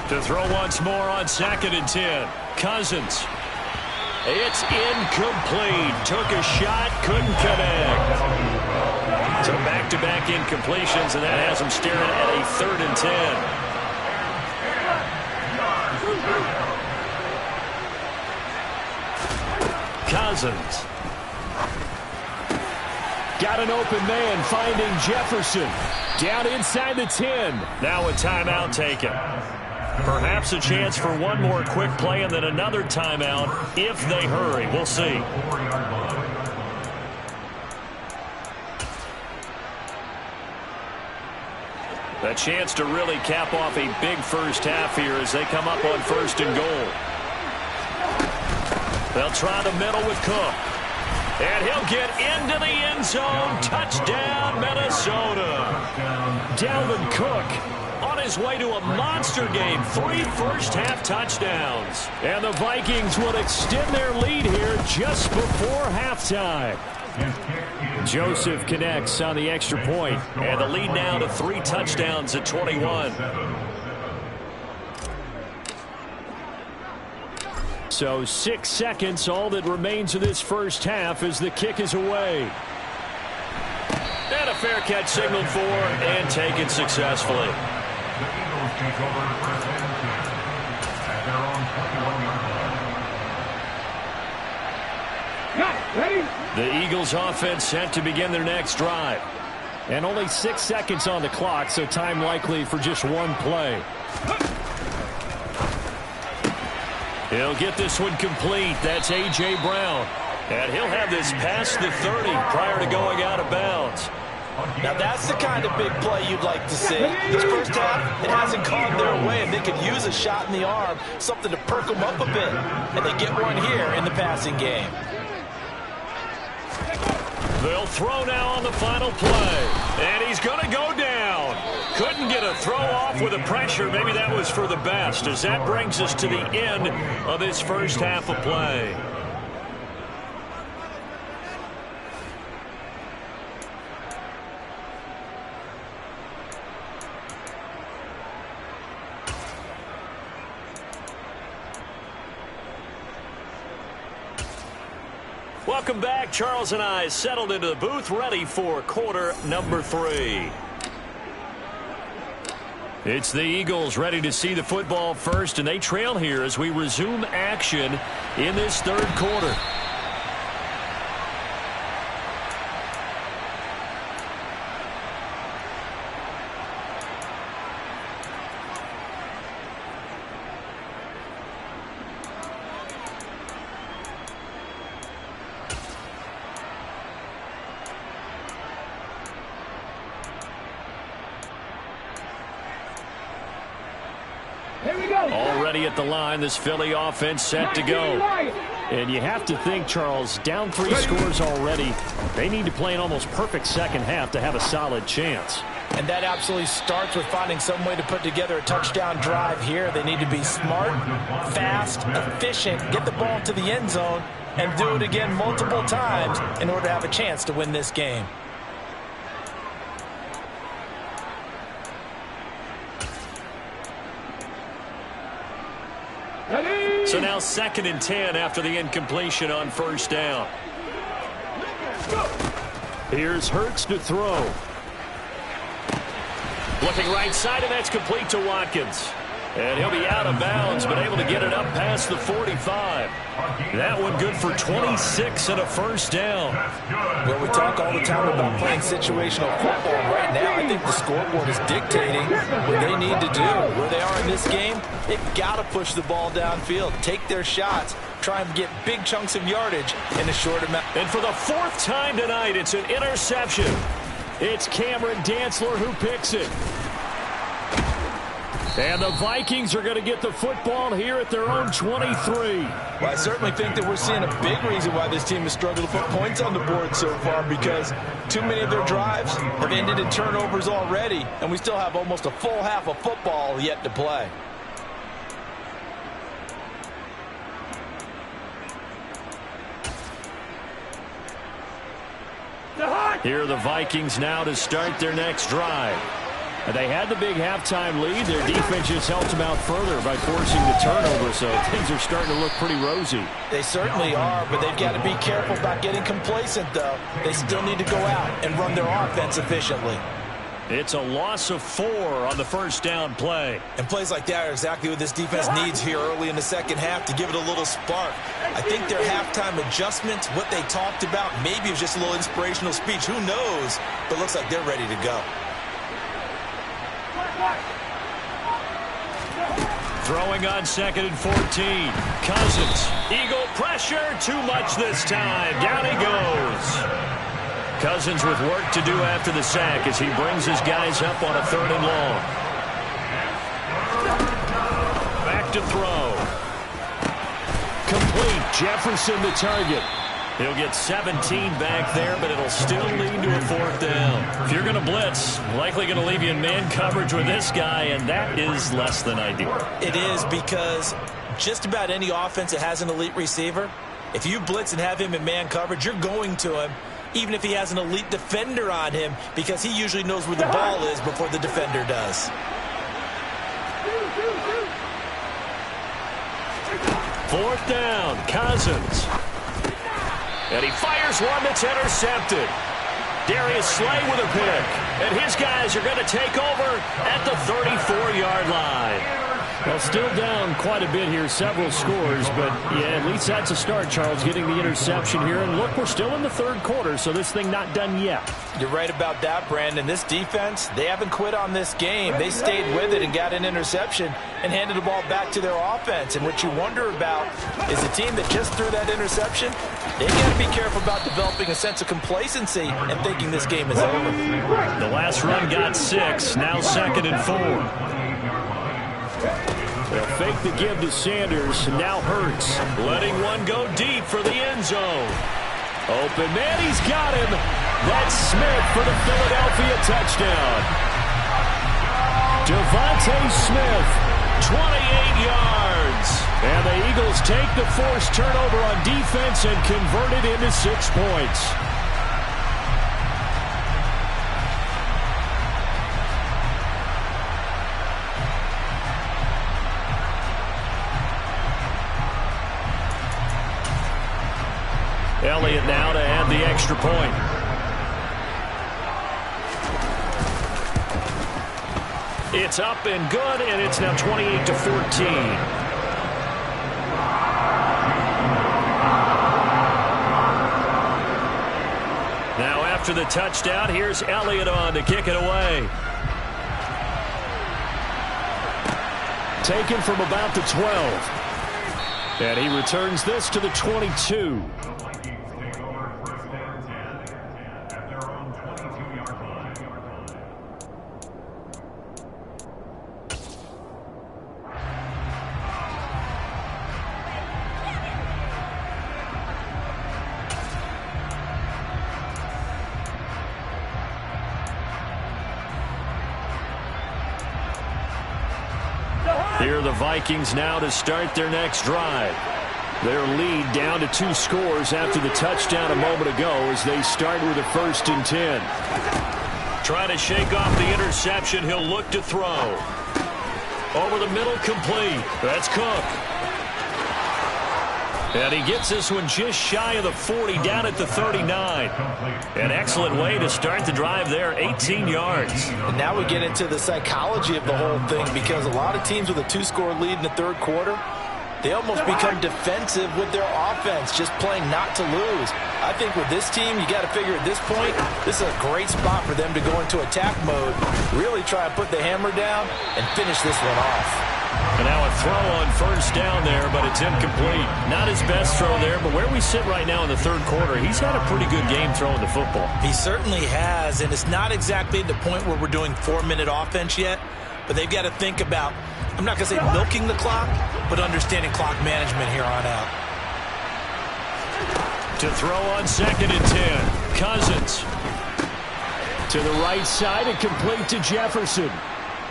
To throw once more on 2nd and 10. Cousins. It's incomplete. Took a shot, couldn't connect. So back-to-back incompletions, and that has him staring at a 3rd and 10. Cousins. Got an open man, finding Jefferson. Down inside the 10. Now a timeout taken. Perhaps a chance for one more quick play and then another timeout if they hurry. We'll see. A chance to really cap off a big first half here as they come up on 1st and goal. They'll try the middle with Cook. And he'll get into the end zone. Touchdown, Minnesota. Dalvin Cook on his way to a monster game. 3 first-half touchdowns. And the Vikings will extend their lead here just before halftime. Joseph connects on the extra point. And the lead now to 3 touchdowns at 21. So 6 seconds, all that remains of this first half as the kick is away. And a fair catch signaled for and taken successfully. The Eagles offense set to begin their next drive. And only 6 seconds on the clock, so time likely for just one play. He'll get this one complete. That's A.J. Brown. And he'll have this past the 30 prior to going out of bounds. Now that's the kind of big play you'd like to see. This first half, it hasn't gone their way, and they could use a shot in the arm, something to perk them up a bit. And they get one here in the passing game. They'll throw now on the final play. And he's going to go down. Couldn't get a throw off with the pressure. Maybe that was for the best, as that brings us to the end of this first half of play. Welcome back. Charles and I settled into the booth, ready for quarter number 3. It's the Eagles ready to see the football first, and they trail here as we resume action in this third quarter. Already at the line, this Philly offense set to go. And you have to think, Charles, down 3 scores already. They need to play an almost perfect second half to have a solid chance. And that absolutely starts with finding some way to put together a touchdown drive here. They need to be smart, fast, efficient, get the ball to the end zone, and do it again multiple times in order to have a chance to win this game. So now 2nd and 10 after the incompletion on first down. Here's Hurts to throw. Looking right side, and that's complete to Watkins. And he'll be out of bounds, but able to get it up past the 45. That one good for 26 and a first down. Well, we talk all the time about playing situational football. Right now, I think the scoreboard is dictating what they need to do. Where they are in this game, they've got to push the ball downfield, take their shots, try and get big chunks of yardage in a short amount. And for the 4th time tonight, it's an interception. It's Cameron Dantzler who picks it. And the Vikings are going to get the football here at their own 23. Well, I certainly think that we're seeing a big reason why this team has struggled to put points on the board so far, because too many of their drives have ended in turnovers already, and we still have almost a full half of football yet to play. Here are the Vikings now to start their next drive. They had the big halftime lead. Their defense just helped them out further by forcing the turnover, so things are starting to look pretty rosy. They certainly are, but they've got to be careful about getting complacent, though. They still need to go out and run their offense efficiently. It's a loss of 4 on the first down play. And plays like that are exactly what this defense needs here early in the second half to give it a little spark. I think their halftime adjustments, what they talked about, maybe it was just a little inspirational speech. Who knows? But it looks like they're ready to go. Throwing on 2nd and 14. Cousins. Eagle pressure. Too much this time. Down he goes. Cousins with work to do after the sack as he brings his guys up on a 3rd and long. Back to throw. Complete. Jefferson the target. He'll get 17 back there, but it'll still lead to a 4th down. If you're going to blitz, likely going to leave you in man coverage with this guy, and that is less than ideal. It is, because just about any offense that has an elite receiver, if you blitz and have him in man coverage, you're going to him, even if he has an elite defender on him, because he usually knows where the ball is before the defender does. 4th down, Cousins. And he fires one that's intercepted. Darius Slay with a pick. And his guys are going to take over at the 34-yard line. Well, still down quite a bit here, several scores, but yeah, at least that's a start, Charles, getting the interception here. And look, we're still in the 3rd quarter, so this thing not done yet. You're right about that, Brandon. This defense, they haven't quit on this game. They stayed with it and got an interception and handed the ball back to their offense. And what you wonder about is a team that just threw that interception, they got to be careful about developing a sense of complacency and thinking this game is over. The last run got 6, now 2nd and 4. They'll fake the give to Sanders. Now Hurts. Letting one go deep for the end zone. Open man, he's got him. That's Smith for the Philadelphia touchdown. Devontae Smith, 28 yards. And the Eagles take the forced turnover on defense and convert it into 6 points. Elliott now to add the extra point. It's up and good, and it's now 28-14. Now after the touchdown, here's Elliott on to kick it away. Taken from about the 12. And he returns this to the 22. Here are the Vikings now to start their next drive. Their lead down to 2 scores after the touchdown a moment ago as they start with a 1st and 10. Trying to shake off the interception. He'll look to throw. Over the middle, complete. That's Cook. And he gets this one just shy of the 40, down at the 39. An excellent way to start the drive there, 18 yards. And now we get into the psychology of the whole thing, because a lot of teams with a 2-score lead in the third quarter, they almost become defensive with their offense, just playing not to lose. I think with this team, you got to figure at this point, this is a great spot for them to go into attack mode, really try and put the hammer down and finish this one off. And now a throw on 1st down there, but it's incomplete. Not his best throw there, but where we sit right now in the third quarter, he's had a pretty good game throwing the football. He certainly has, and it's not exactly the point where we're doing 4-minute offense yet, but they've got to think about, I'm not going to say milking the clock, but understanding clock management here on out. To throw on 2nd and 10, Cousins. To the right side and complete to Jefferson.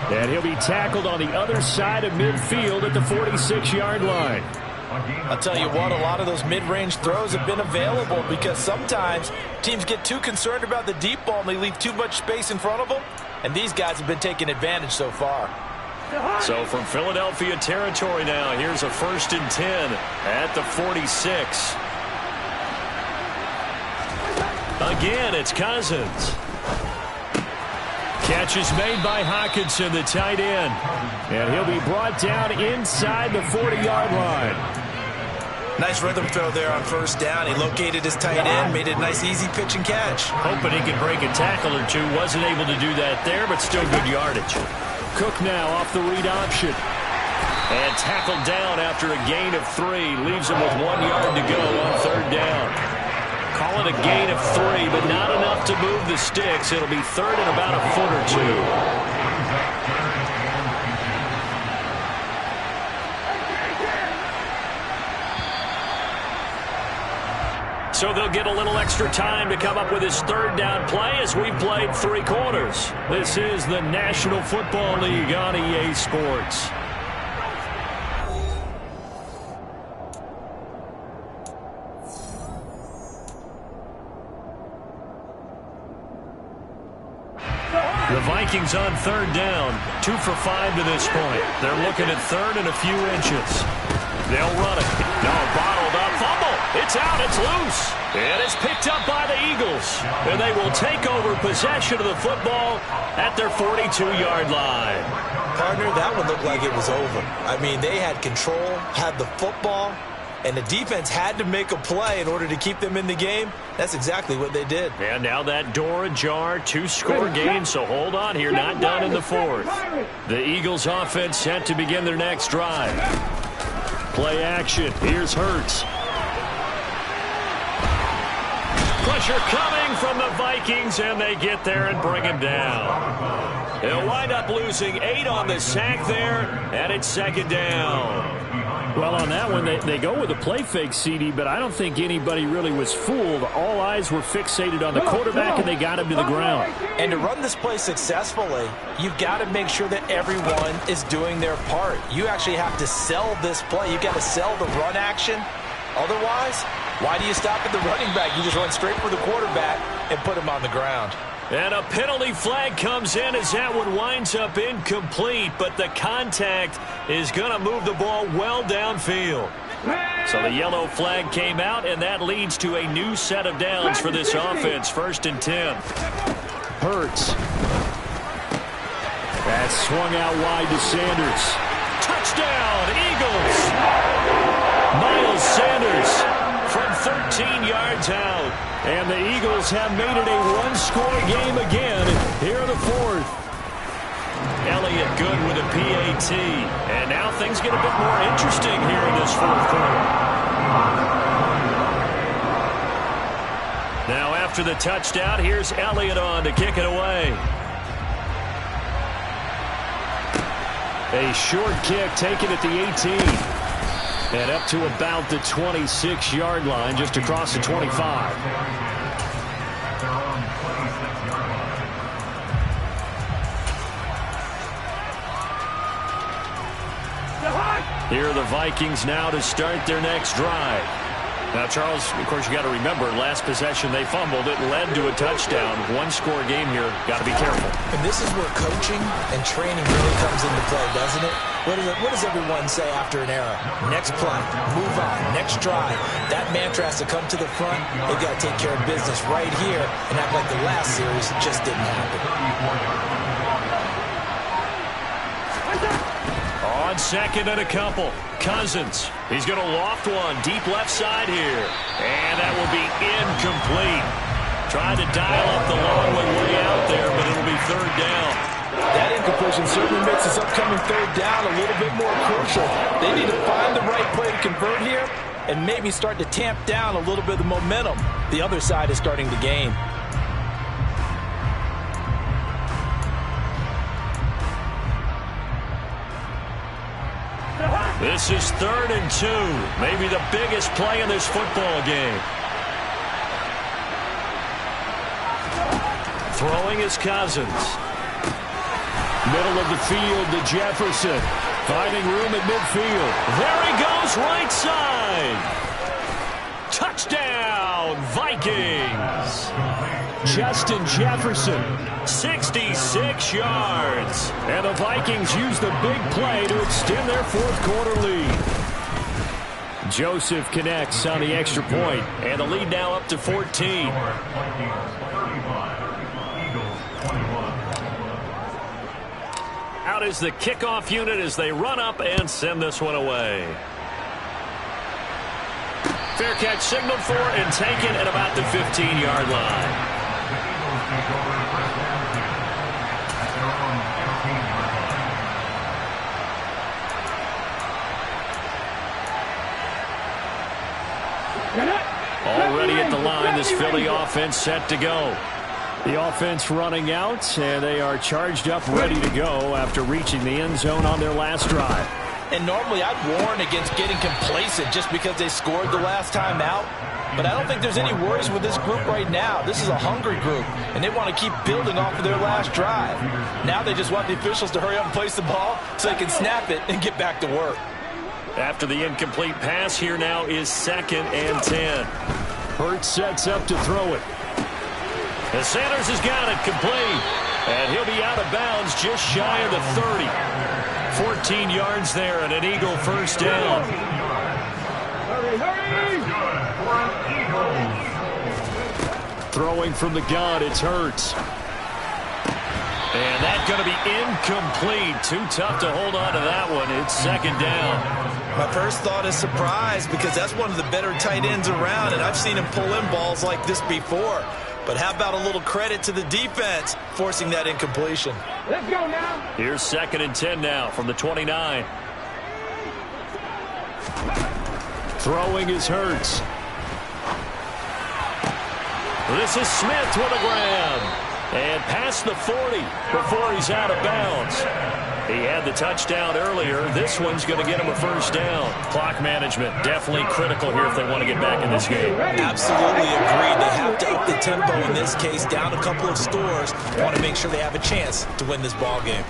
And he'll be tackled on the other side of midfield at the 46-yard line. I'll tell you what, a lot of those mid-range throws have been available because sometimes teams get too concerned about the deep ball and they leave too much space in front of them, and these guys have been taking advantage so far. So from Philadelphia territory now, here's a 1st and 10 at the 46. Again, it's Cousins. Catch is made by Hockenson, the tight end. And he'll be brought down inside the 40-yard line. Nice rhythm throw there on 1st down. He located his tight end, made it a nice easy pitch and catch. Hoping he could break a tackle or two. Wasn't able to do that there, but still good yardage. Cook now off the read option. And tackled down after a gain of 3. Leaves him with 1 yard to go on 3rd down. Call it a gain of 3, but not enough to move the sticks. It'll be 3rd and about a foot or 2. So they'll get a little extra time to come up with his 3rd down play as we've played 3 quarters. This is the National Football League on EA Sports. The Vikings on 3rd down, 2 for 5 to this point. They're looking at 3rd and a few inches. They'll run it. No, bottled up. Fumble. It's out. It's loose. And it's picked up by the Eagles. And they will take over possession of the football at their 42-yard line. Partner, that one looked like it was over. I mean, they had control, had the football, and the defense had to make a play in order to keep them in the game. That's exactly what they did. And now that door ajar, 2-score game, so hold on here, not done in the 4th. The Eagles offense set to begin their next drive. Play action. Here's Hurts. Pressure coming from the Vikings, and they get there and bring him down. They'll wind up losing 8 on the sack there, and it's 2nd down. Well, on that one, they go with a play fake, CD, but I don't think anybody really was fooled. All eyes were fixated on the quarterback, and they got him to the ground. And to run this play successfully, you've got to make sure that everyone is doing their part. You actually have to sell this play. You've got to sell the run action. Otherwise, why do you stop at the running back? You just run straight for the quarterback and put him on the ground. And a penalty flag comes in as that one winds up incomplete, but the contact is going to move the ball well downfield. So the yellow flag came out, and that leads to a new set of downs for this offense. 1st and 10. Hurts. That's swung out wide to Sanders. Touchdown, Eagles! Miles Sanders from 13 yards out. And the Eagles have made it a 1-score game again here in the 4th. Elliott good with a PAT. And now things get a bit more interesting here in this 4th quarter. Now after the touchdown, here's Elliott on to kick it away. A short kick taken at the 18. And up to about the 26-yard line, just across the 25. Here are the Vikings now to start their next drive. Now, Charles, of course, you got to remember, last possession they fumbled. It led to a touchdown. One-score game here. Got to be careful. And this is where coaching and training really comes into play, doesn't it? What does everyone say after an error? Next play, move on, next drive. That mantra has to come to the front. They've got to take care of business right here and act like the last series just didn't happen. On second and a couple, Cousins. He's going to loft one deep left side here. And that will be incomplete. Trying to dial up the long way out there, but it'll be third down. That incompletion certainly makes this upcoming third down a little bit more crucial. They need to find the right play to convert here and maybe start to tamp down a little bit of the momentum the other side is starting to gain. This is 3rd and 2. Maybe the biggest play in this football game. Throwing is Cousins. Middle of the field to Jefferson. Finding room at midfield. There he goes, right side. Touchdown, Vikings. Justin Jefferson, 66 yards. And the Vikings use the big play to extend their fourth-quarter lead. Joseph connects on the extra point, and the lead now up to 14. Out is the kickoff unit as they run up and send this one away. Fair catch signaled for and taken at about the 15-yard line. Already at the line, this Philly offense set to go. The offense running out, and they are charged up, ready to go after reaching the end zone on their last drive. And normally I'd warn against getting complacent just because they scored the last time out. But I don't think there's any worries with this group right now. This is a hungry group, and they want to keep building off of their last drive. Now they just want the officials to hurry up and place the ball so they can snap it and get back to work. After the incomplete pass, here now is 2nd and 10. Hurts sets up to throw it. And Sanders has got it complete. And he'll be out of bounds just shy of the 30. 14 yards there and an Eagle first down. Throwing from the gun, it's Hurts. And that's going to be incomplete. Too tough to hold on to that one. It's 2nd down. My first thought is surprise because that's one of the better tight ends around, and I've seen him pull in balls like this before. But how about a little credit to the defense forcing that incompletion? Let's go now. Here's 2nd and 10 now from the 29. Throwing is Hurts. This is Smith with a grab. And past the 40 before he's out of bounds. He had the touchdown earlier. This one's going to get him a first down. Clock management definitely critical here if they want to get back in this game. Absolutely agreed. They have to up the tempo in this case, down a couple of scores. Want to make sure they have a chance to win this ball game.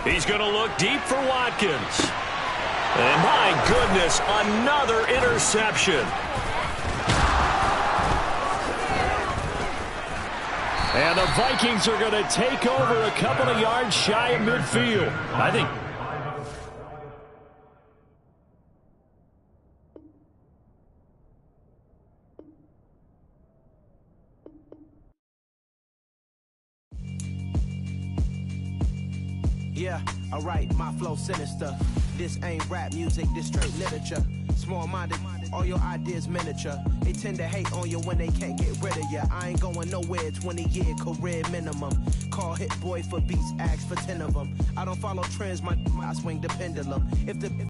He's going to look deep for Watkins. And my goodness, another interception. And the Vikings are going to take over a couple of yards shy of midfield. I think. Yeah, alright, my flow sinister. This ain't rap music, this straight literature. Small-minded, all your ideas miniature. They tend to hate on you when they can't get rid of you. I ain't going nowhere, 20-year career minimum. Call Hit Boy for beats, ask for 10 of them. I don't follow trends, I swing the pendulum. If the